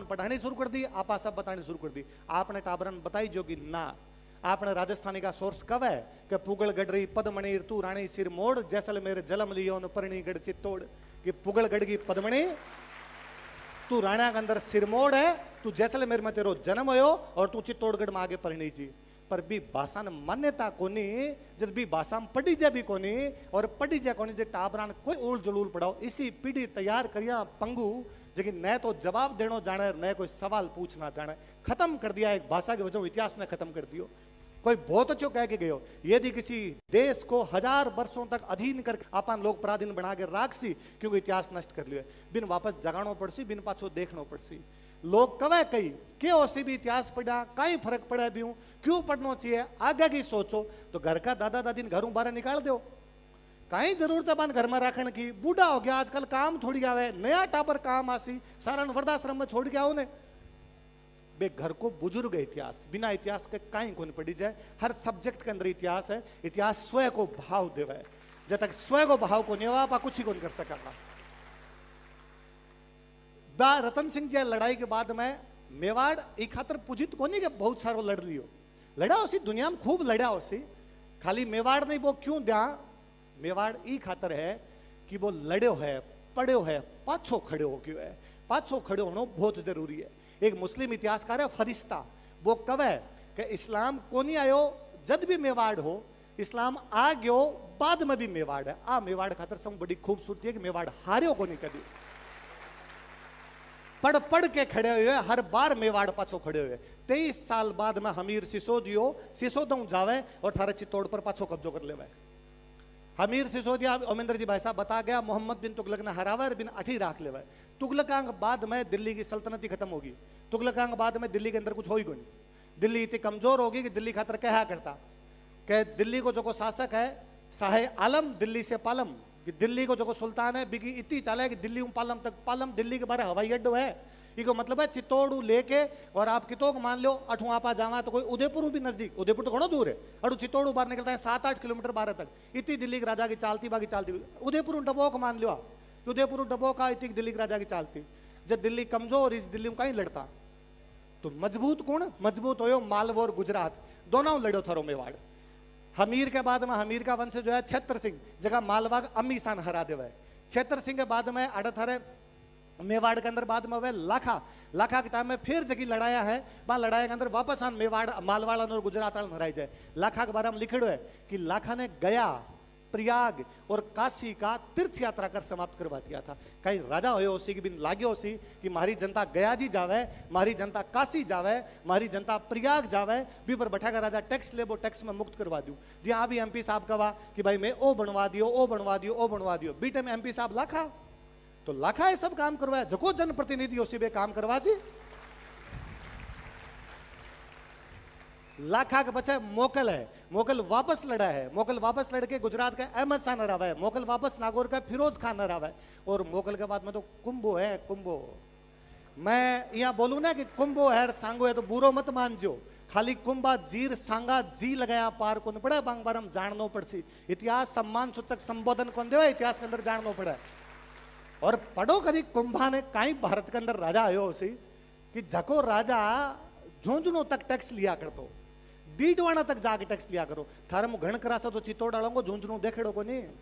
आपने पढ़ानी शुरू कर दी, आपा सब बतानी शुरू कर दी। आपने टाबरन बताई जो कि ना आपने राजस्थानी का सोर्स कब है कि पुगल गडरी पदमणि तू रानी सिर मोड़ जैसलमेर जलम लियो न परणी गढ़ चित्तौड़, कि पुगल गढ़ की पदमणि तू राणा के अंदर सिरमोड़ है, तू जैसलमेर में तेरो जन्म हो और तू चित्तौड़गढ़ में आगे परिणी जी। पर भी भाषा ने मान्यता कोनी, जब भी भाषा में पढ़ी जा भी कोनी और पढ़ी जा कोनी, जे टाबरान कोई उल जलूल पढ़ाओ, इसी पीढ़ी तैयार करिया पंगु लेकिन न तो जवाब देनो जाने न कोई सवाल पूछना जाने, खत्म कर दिया एक भाषा के वजह, इतिहास ने खत्म कर दियो। कोई बहुत अच्छो कह के गयो, यदि किसी देश को 1000 वर्षों तक अधीन कर अपन लोग पराधीन बना के राखसी, क्योंकि इतिहास नष्ट कर लियो, बिन वापस जगानो पड़सी, बिन पाछो देखनो पड़सी। लोग कवे कई के ओसी भी इतिहास पढ़ा कई फर्क पड़ा भी हूं, क्यों पढ़ना चाहिए, आगे की सोचो। तो घर का दादा दादी ने घरों बाहर निकाल दो, कहीं जरूरत है घर में रखने की, बूढ़ा हो गया आजकल काम थोड़ी आवे, नया टाबर काम आसी, सारा वृद्धाश्रम में छोड़ के आओ ने। बे घर को बुजुर्ग इतिहास, बिना इतिहास के कहीं कौन पढ़ी जाए, हर सब्जेक्ट के अंदर इतिहास है। इतिहास स्वयं को भाव देवे, जब तक स्वयं को भाव को नहीं हुआ आप कुछ ही कौन कर सका। रतन सिंह जी लड़ाई के बाद में मेवाड़ एक खातर पूजित को नहीं कि बहुत सारो लड़ लियो, लड़ा उसी दुनिया में खूब लड़ा उसी, खाली मेवाड़ नहीं वो क्यों दिया, मेवाड़ ई खातर है कि वो लड़ो है, पढ़ो है, पाछो खड़े हो क्यों है, पाछो खड़े होना बहुत जरूरी है। एक मुस्लिम इतिहासकार है फरिश्ता, वो कव है कि इस्लाम को नहीं आयो जद भी मेवाड़ हो, इस्लाम आ गयो बाद में भी मेवाड़ है। आ मेवाड़ खातर सब बड़ी खूबसूरती है कि मेवाड़ हारियो को नहीं कभी, पढ़ पढ़ के खड़े हुए, हर बार मेवाड़ पाछो खड़े हुए। 23 साल बाद में हमीर सिसोदियो सिसोदऊ जावे और थारे चित्तौड़ पर पाछो कब्जो कर लेवे। हमीर सिसोदिया ओमेंद्र जी भाई साहब बता गया, मोहम्मद बिन तुगलक ने हरावा बिन अठी राख लेवा। तुगलकांग बाद में दिल्ली की सल्तनत ही खत्म होगी, तुगलकांग बाद में दिल्ली के अंदर कुछ हो ही कोई नहीं, दिल्ली इतनी कमजोर होगी कि दिल्ली खातर कहा करता कि दिल्ली को जो शासक है शाहे आलम दिल्ली से पालम, कि दिल्ली को जो सुल्तान है बिगी इतनी चाले है कि दिल्ली पालम तक, पालम दिल्ली के बारे हवाई अड्डो है, इको मतलब है चित्तौड़ लेके और आप कितोक मान लो अठू आपा जावा तो कोई उदयपुर भी नजदीक, उदयपुर तो घणो दूर है, अठू चित्तौड़ बाहर निकलता है 7-8 किलोमीटर बाहर तक, इतनी दिल्ली के राजा की चालती बाकी चालती। उदयपुर डबोक मान लो, उदयपुर डबोक का इतनी दिल्ली के राजा की चालती। जब दिल्ली कमजोर इस दिल्ली में कहीं लड़ता तो मजबूत कौन, मजबूत हो मालवा और गुजरात दोनों लड़ो थारो मेवाड़। हमीर के बाद में हमीर का वंश जो है छत्र सिंह जगह मालवा अम्मी सान हरा देवा। छत्र सिंह के बाद में अड़थरे मेवाड़ के अंदर बाद में वह लाखा, लाखा के टाइम में फिर जगह लड़ाया है, वहां लड़ाई के अंदर वापस आन मेवाड़ मालवाड़ा और गुजरात हराई जाए। लाखा के बारे में लिखड़ो है कि लाखा ने गया प्रयाग और काशी का तीर्थ यात्रा कर समाप्त करवा दिया था। कई राजा हो सी कि बिन लाग्यो सी कि मारी जनता गया जी जावे, मारी जनता काशी जावे, मारी जनता प्रयाग जावे, भी पर बैठा का राजा टैक्स ले वो टैक्स में मुक्त करवा दूं। जी हाँ भी एमपी साहब कहा कि भाई मैं ओ बनवा दियो, ओ बनवा दियो, ओ बनवा दियो, बीटे में एमपी साहब लाखा, तो लाखा ये सब काम करवाया, जको जनप्रतिनिधि उसी बे काम करवा सी। लाखा के बच्चे मोकल है, मोकल वापस लड़ा है, मोकल वापस लड़के गुजरात का अहमद शाह नरावा है, मोकल वापस नागौर का फिरोज खान नरावा है, और मोकल के बाद में तो कुंभो है, कुंभो। मैं यहाँ बोलूं ना कि कुंभो है सांगो है तो बुरो मत मान जो, खाली कुंभा जीर सांगा जी लगाया पार को पड़े, बांग बारम जाननो पड़सी। इतिहास सम्मान सूचक संबोधन कौन देवा, इतिहास के अंदर जाननो पड़े। और पढ़ो कभी कुंभा ने कहीं भारत के अंदर राजा आयो उसी कि जको राजा झुंझुनों तक टैक्स लिया कर दो, डीडवाना तक जाके टैक्स लिया करो, थारे मु घण करासा तो चित्तौड़ डालोगे झुंझुनों देखेड़ो को नहीं।